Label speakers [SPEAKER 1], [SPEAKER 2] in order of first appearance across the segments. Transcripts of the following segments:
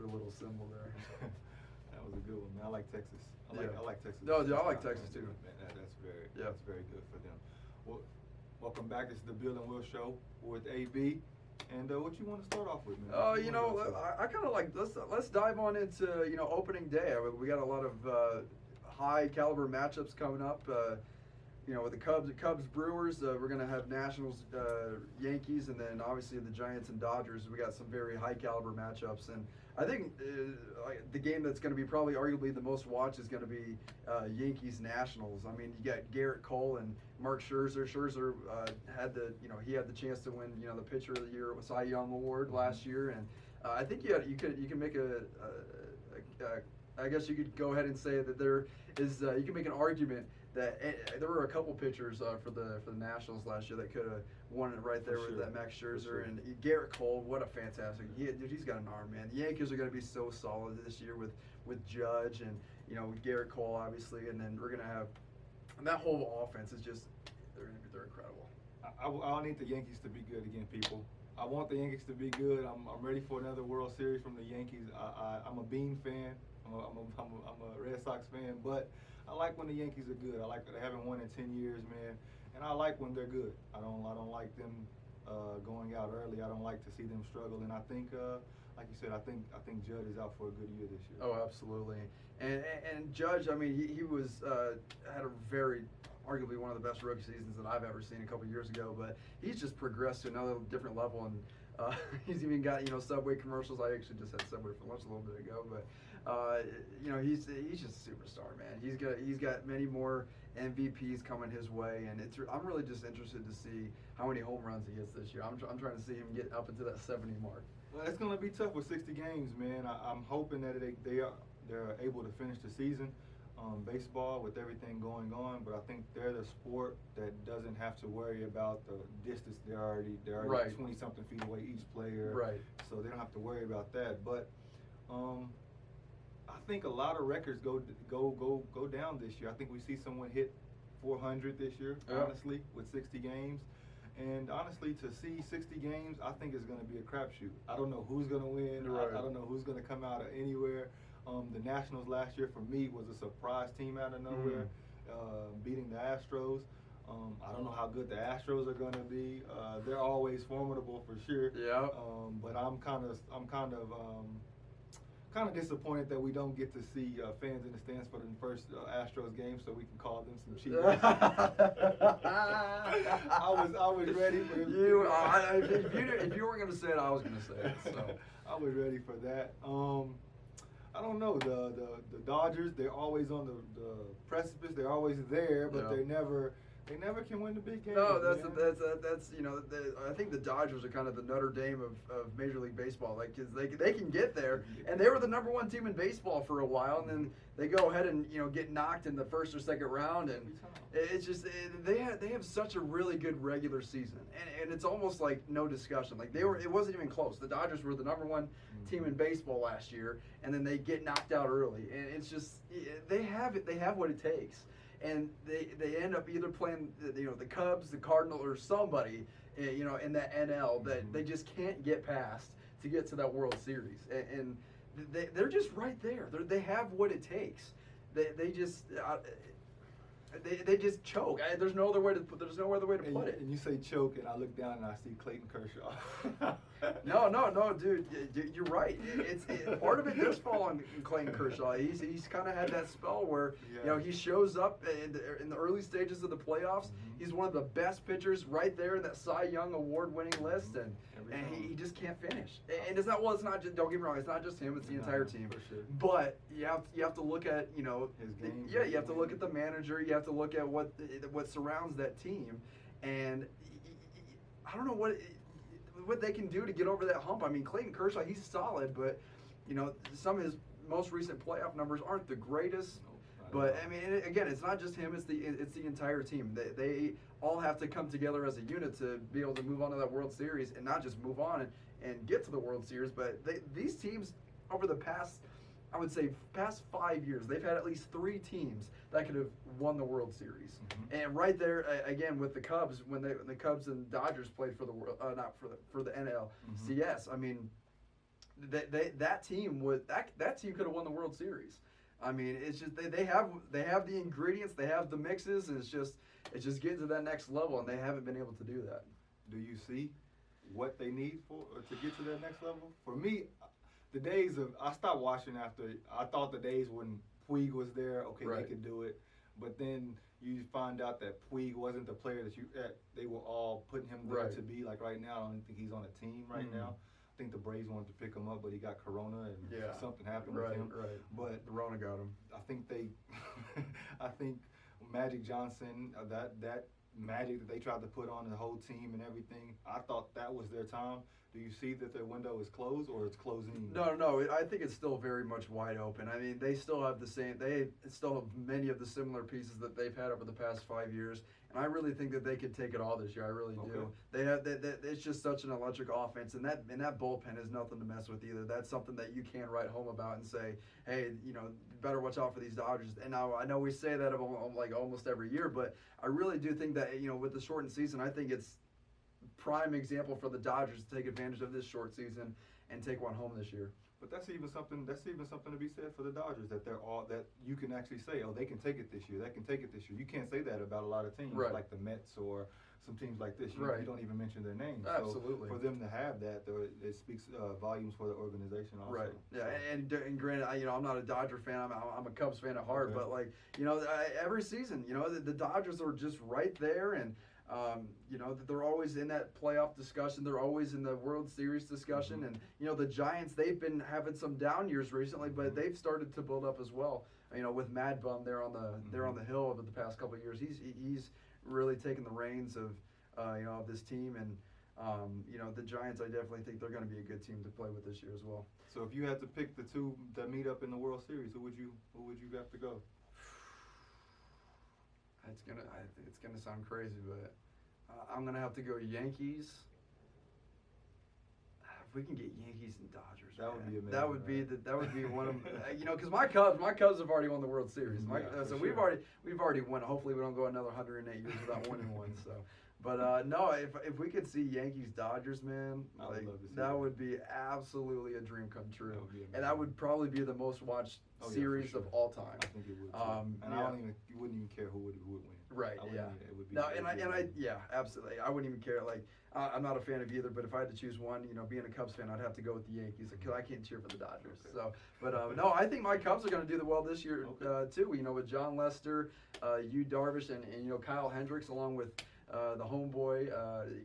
[SPEAKER 1] their little symbol there.
[SPEAKER 2] That was a good one, man. I like Texas. I like Texas.
[SPEAKER 1] No, dude, I like Texas too.
[SPEAKER 2] That's very good for them. Well, welcome back. This is the Bill and Will Show with AB. And what you want to start off with, man?
[SPEAKER 1] I kind of like let's dive on into opening day. I mean, we got a lot of high caliber matchups coming up. With the Cubs Brewers, we're gonna have Nationals Yankees, and then obviously the Giants and Dodgers. We got some very high caliber matchups, and I think the game that's going to be probably arguably the most watched is going to be Yankees Nationals. I mean, you got Garrett Cole and Mark Scherzer. Scherzer had the chance to win the Pitcher of the Year with Cy Young Award last year, and I think you can make I guess you could go ahead and say that there is you can make an argument that there were a couple pitchers for the Nationals last year that could have won it right there with that Max Scherzer and Garrett Cole. What a fantastic he's got an arm, man. The Yankees are going to be so solid this year with Judge and Garrett Cole obviously, and then we're going to have that whole offense is just they're incredible.
[SPEAKER 2] I need the Yankees to be good again, people. I want the Yankees to be good. I'm ready for another World Series from the Yankees. I'm a Bean fan. I'm a Red Sox fan, but I like when the Yankees are good. I like that they haven't won in 10 years, man, and I like when they're good. I don't like them going out early. I don't like to see them struggle, and I think, like you said, I think Judd is out for a good year this year.
[SPEAKER 1] Oh, absolutely. And Judge, I mean, he was had a very arguably one of the best rookie seasons that I've ever seen a couple years ago, but he's just progressed to another different level, and he's even got Subway commercials. I actually just had Subway for lunch a little bit ago, but he's just a superstar, man. He's got many more MVPs coming his way, and I'm really just interested to see how many home runs he hits this year. I'm trying to see him get up into that 70 mark.
[SPEAKER 2] Well, it's going to be tough with 60 games, man. I'm hoping that they're able to finish the season. Baseball with everything going on, but I think they're the sport that doesn't have to worry about the distance. They're already 20-something feet away each player,
[SPEAKER 1] right?
[SPEAKER 2] So they don't have to worry about that. But I think a lot of records go down this year. I think we see someone hit 400 this year, honestly, with 60 games. And honestly, to see 60 games, I think it's going to be a crapshoot. I don't know who's going to win. Right. I don't know who's going to come out of anywhere. The Nationals last year, for me, was a surprise team out of nowhere, beating the Astros. I don't know how good the Astros are going to be. They're always formidable for sure.
[SPEAKER 1] Yeah.
[SPEAKER 2] But I'm kind of disappointed that we don't get to see fans in the stands for the first Astros game, so we can call them some cheaters. I was ready for
[SPEAKER 1] you. If you weren't going to say it, I was going to say it. So
[SPEAKER 2] I was ready for that. I don't know, the Dodgers, they're always on the precipice. They're always there, but they never can win the big games.
[SPEAKER 1] No, that's I think the Dodgers are kind of the Notre Dame of Major League Baseball. Like, 'cause they can get there, and they were the #1 team in baseball for a while, and then they go ahead and get knocked in the first or second round, and it's just they have such a really good regular season, and it's almost like no discussion. Like it wasn't even close. The Dodgers were the #1 team in baseball last year, and then they get knocked out early, and it's just they have what it takes. And they end up either playing the Cubs, the Cardinals, or somebody in that NL that they just can't get past to get to that World Series, and they're just right there. They have what it takes. They just choke. There's no other way to put it.
[SPEAKER 2] And you say choke, and I look down and I see Clayton Kershaw.
[SPEAKER 1] No, dude, you're right. It's part of it does fall on Clayton Kershaw. He's kind of had that spell where he shows up in the early stages of the playoffs. Mm-hmm. He's one of the best pitchers right there in that Cy Young Award-winning list, and he just can't finish. And it's not just, don't get me wrong, it's not just him, it's the entire team.
[SPEAKER 2] For sure.
[SPEAKER 1] But you have to look at
[SPEAKER 2] his game.
[SPEAKER 1] Yeah, you have to look at the manager. You have to look at what surrounds that team, and I don't know what they can do to get over that hump. I mean, Clayton Kershaw, he's solid, but some of his most recent playoff numbers aren't the greatest. But I mean, again, it's not just him; it's the entire team. They all have to come together as a unit to be able to move on to that World Series, and not just move on and get to the World Series. But these teams over the past 5 years, they've had at least 3 teams that could have won the World Series. Mm-hmm. And right there, again, with the Cubs, when the Cubs and Dodgers played for the world, not for the NL CS. I mean, that team could have won the World Series. I mean, it's just they have the ingredients, they have the mixes, and it's just getting to that next level, and they haven't been able to do that.
[SPEAKER 2] Do you see what they need to get to that next level? For me, the days of I stopped watching after I thought the days when Puig was there, okay,
[SPEAKER 1] Right.
[SPEAKER 2] they could do it, but then you find out that Puig wasn't the player that they were all putting him there
[SPEAKER 1] Right.
[SPEAKER 2] to be. Like right now, I don't think he's on a team right now. I think the Braves wanted to pick him up, but he got corona and something happened with him.
[SPEAKER 1] Right.
[SPEAKER 2] But
[SPEAKER 1] the Rona got him.
[SPEAKER 2] I think I think Magic Johnson, that magic that they tried to put on the whole team and everything, I thought that was their time. Do you see that their window is closed or it's closing?
[SPEAKER 1] No. I think it's still very much wide open. I mean, they still have many of the similar pieces that they've had over the past 5 years, and I really think that they could take it all this year. I really do. They have it's just such an electric offense, and that bullpen is nothing to mess with either. That's something that you can write home about and say, hey, better watch out for these Dodgers. And now I know we say that of like almost every year, but I really do think that with the shortened season, I think it's prime example for the Dodgers to take advantage of this short season and take one home this year.
[SPEAKER 2] But that's even something to be said for the Dodgers, that that you can actually say, oh, they can take it this year. They can take it this year. You can't say that about a lot of teams like the Mets or some teams like this. You don't even mention their names.
[SPEAKER 1] Absolutely.
[SPEAKER 2] So for them to have that, it speaks volumes for the organization also.
[SPEAKER 1] Right. Yeah. And granted, I'm not a Dodger fan. I'm a Cubs fan at heart. But every season, the Dodgers are just right there, and they're always in that playoff discussion. They're always in the World Series discussion. And, the Giants, they've been having some down years recently, but they've started to build up as well. With Mad Bum there on the hill over the past couple of years, he's really taken the reins of this team. And, the Giants, I definitely think they're going to be a good team to play with this year as well.
[SPEAKER 2] So if you had to pick the two that meet up in the World Series, who would you have to go?
[SPEAKER 1] I think it's gonna sound crazy, but I'm gonna have to go Yankees. If we can get Yankees and Dodgers,
[SPEAKER 2] that would be amazing.
[SPEAKER 1] That would be one of because my Cubs have already won the World Series. So we've already won. Hopefully we don't go another 108 years without winning one. So, but no, if we could see Yankees Dodgers, man, that would be absolutely a dream come true, and that would probably be the most watched series of all time.
[SPEAKER 2] I think it would. You wouldn't even care who would win.
[SPEAKER 1] Right.
[SPEAKER 2] It would be.
[SPEAKER 1] No, absolutely. I wouldn't even care. I'm not a fan of either, but if I had to choose one, being a Cubs fan, I'd have to go with the Yankees because I can't cheer for the Dodgers. Okay. So, but no, I think my Cubs are going to do well this year too. With John Lester, Yu Darvish, and Kyle Hendricks, along with the homeboy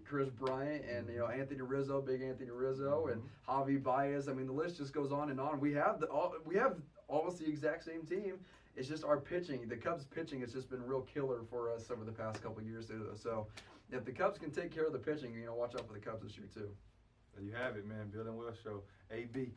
[SPEAKER 1] Chris Bryant, and Anthony Rizzo, big Anthony Rizzo, and Javi Baez. I mean, the list just goes on and on. We have almost the exact same team. It's just our pitching. The Cubs pitching has just been real killer for us over the past couple of years. So if the Cubs can take care of the pitching, watch out for the Cubs this year too.
[SPEAKER 2] There you have it, man. Bill and Will Show. AB.